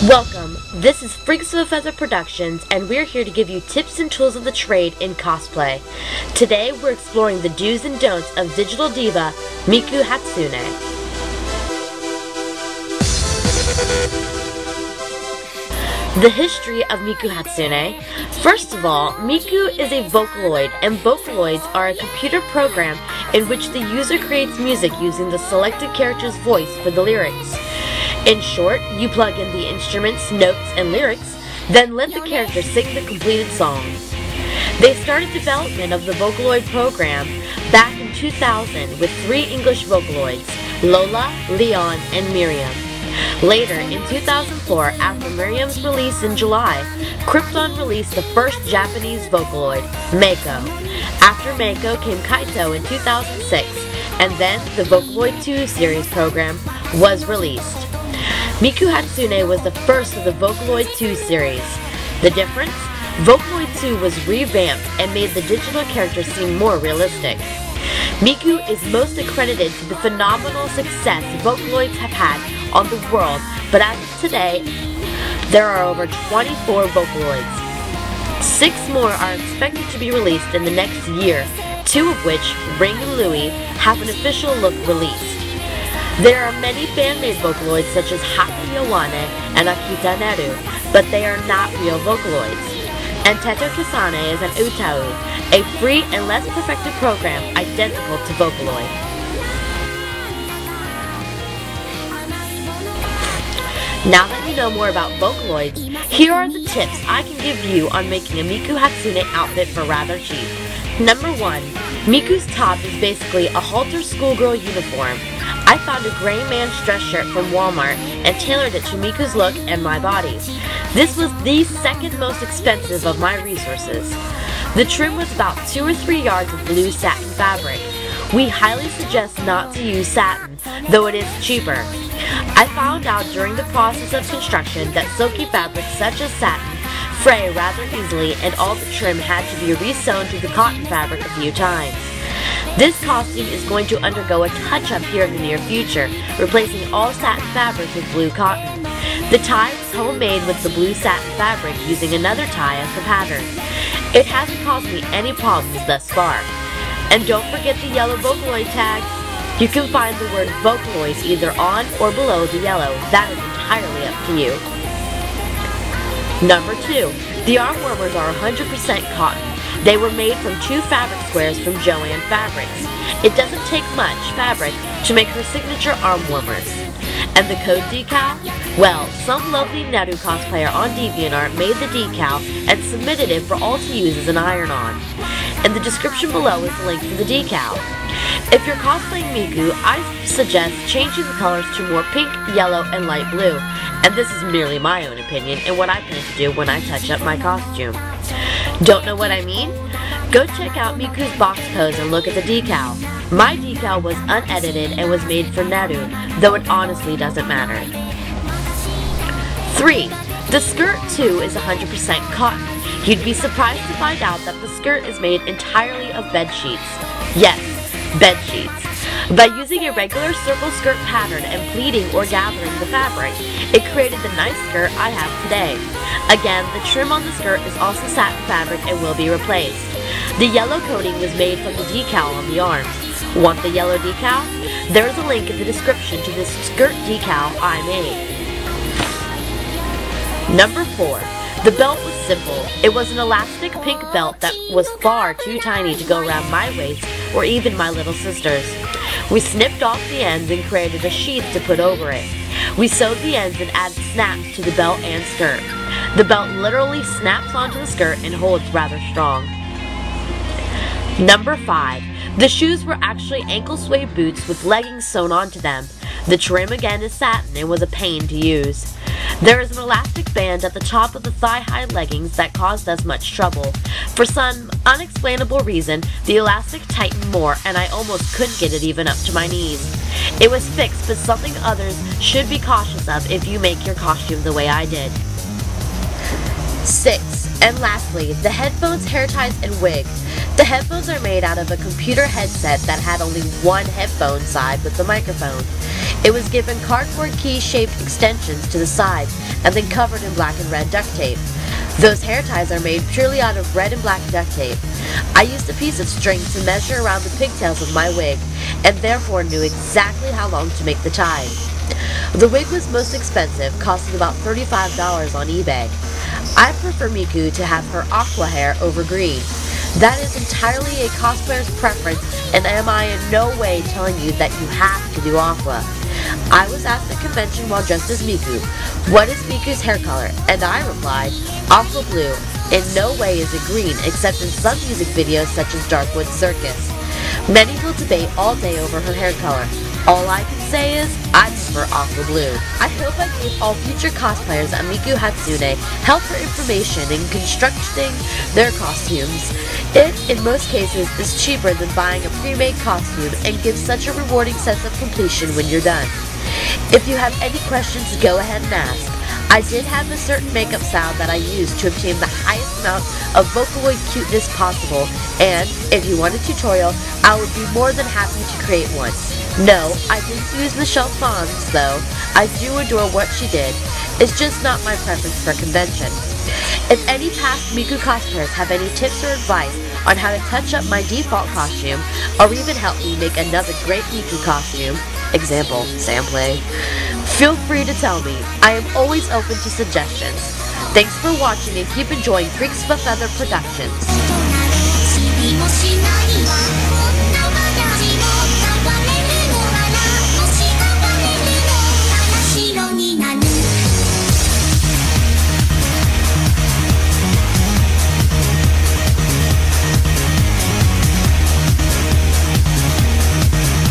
Welcome, this is Freaks of a Feather Productions, and we're here to give you tips and tools of the trade in cosplay. Today we're exploring the do's and don'ts of digital diva Miku Hatsune. The history of Miku Hatsune. First of all, Miku is a Vocaloid, and Vocaloids are a computer program in which the user creates music using the selected character's voice for the lyrics. In short, you plug in the instruments, notes, and lyrics, then let the character sing the completed song. They started development of the Vocaloid program back in 2000 with 3 English Vocaloids, Lola, Leon, and Miriam. Later, in 2004, after Miriam's release in July, Krypton released the first Japanese Vocaloid, Mako. After Mako came Kaito in 2006, and then the Vocaloid 2 series program was released. Miku Hatsune was the first of the Vocaloid 2 series. The difference? Vocaloid 2 was revamped and made the digital character seem more realistic. Miku is most accredited to the phenomenal success Vocaloids have had on the world, but as of today, there are over 24 Vocaloids. 6 more are expected to be released in the next year, 2 of which, Ring and Lui, have an official look released. There are many fan-made Vocaloids such as Haki Yawane and Akita Neru, but they are not real Vocaloids. And Teto Kisane is an Utau, a free and less perfected program identical to Vocaloid. Now that you know more about Vocaloids, here are the tips I can give you on making a Miku Hatsune outfit for rather cheap. Number 1. Miku's top is basically a halter schoolgirl uniform. I found a gray man's dress shirt from Walmart and tailored it to Miku's look and my body. This was the second most expensive of my resources. The trim was about 2 or 3 yards of blue satin fabric. We highly suggest not to use satin, though it is cheaper. I found out during the process of construction that silky fabrics such as satin fray rather easily, and all the trim had to be re-sewn to the cotton fabric a few times. This costume is going to undergo a touch-up here in the near future, replacing all satin fabric with blue cotton. The tie was homemade with the blue satin fabric using another tie as the pattern. It hasn't caused me any problems thus far. And don't forget the yellow Vocaloid tag. You can find the word Vocaloid either on or below the yellow. That is entirely up to you. Number 2. The arm warmers are 100% cotton. They were made from 2 fabric squares from Joanne Fabrics. It doesn't take much fabric to make her signature arm warmers. And the code decal? Well, some lovely Neru cosplayer on DeviantArt made the decal and submitted it for all to use as an iron-on. In the description below is the link for the decal. If you're cosplaying Miku, I suggest changing the colors to more pink, yellow, and light blue. And this is merely my own opinion and what I plan to do when I touch up my costume. Don't know what I mean? Go check out Miku's box pose and look at the decal. My decal was unedited and was made for Neru, though it honestly doesn't matter. 3. The skirt too is 100% cotton. You'd be surprised to find out that the skirt is made entirely of bed sheets. Yes, bed sheets. By using a regular circle skirt pattern and pleating or gathering the fabric, it created the nice skirt I have today. Again, the trim on the skirt is also satin fabric and will be replaced. The yellow coating was made from the decal on the arms. Want the yellow decal? There's a link in the description to this skirt decal I made. Number 4. The belt was simple. It was an elastic pink belt that was far too tiny to go around my waist or even my little sister's. We snipped off the ends and created a sheath to put over it. We sewed the ends and added snaps to the belt and skirt. The belt literally snaps onto the skirt and holds rather strong. Number 5. The shoes were actually ankle suede boots with leggings sewn onto them. The trim again is satin and was a pain to use. There is an elastic band at the top of the thigh-high leggings that caused us much trouble. For some unexplainable reason, the elastic tightened more and I almost couldn't get it even up to my knees. It was fixed, but something others should be cautious of if you make your costume the way I did. 6. And lastly, the headphones, hair ties, and wig. The headphones are made out of a computer headset that had only one headphone side with the microphone. It was given cardboard key-shaped extensions to the sides and then covered in black and red duct tape. Those hair ties are made purely out of red and black duct tape. I used a piece of string to measure around the pigtails of my wig, and therefore knew exactly how long to make the ties. The wig was most expensive, costing about $35 on eBay. I prefer Miku to have her aqua hair over green. That is entirely a cosplayer's preference, and am I in no way telling you that you have to do aqua. I was asked at the convention while dressed as Miku, "What is Miku's hair color?" And I replied, "Aqua blue. In no way is it green, except in some music videos such as Darkwood Circus." Many will debate all day over her hair color. All I can say is, I prefer aqua blue. I hope I gave all future cosplayers at Miku Hatsune helpful information in constructing their costumes. It, in most cases, is cheaper than buying a pre-made costume and gives such a rewarding sense of completion when you're done. If you have any questions, go ahead and ask. I did have a certain makeup style that I used to obtain the highest amount of Vocaloid cuteness possible, and if you want a tutorial, I would be more than happy to create one. No, I didn't use Michelle Pfann's though. I do adore what she did. It's just not my preference for convention. If any past Miku cosplayers have any tips or advice on how to touch up my default costume, or even help me make another great Miku costume, example, sampling, feel free to tell me. I am always open to suggestions. Thanks for watching and keep enjoying Freaks of a Feather Productions.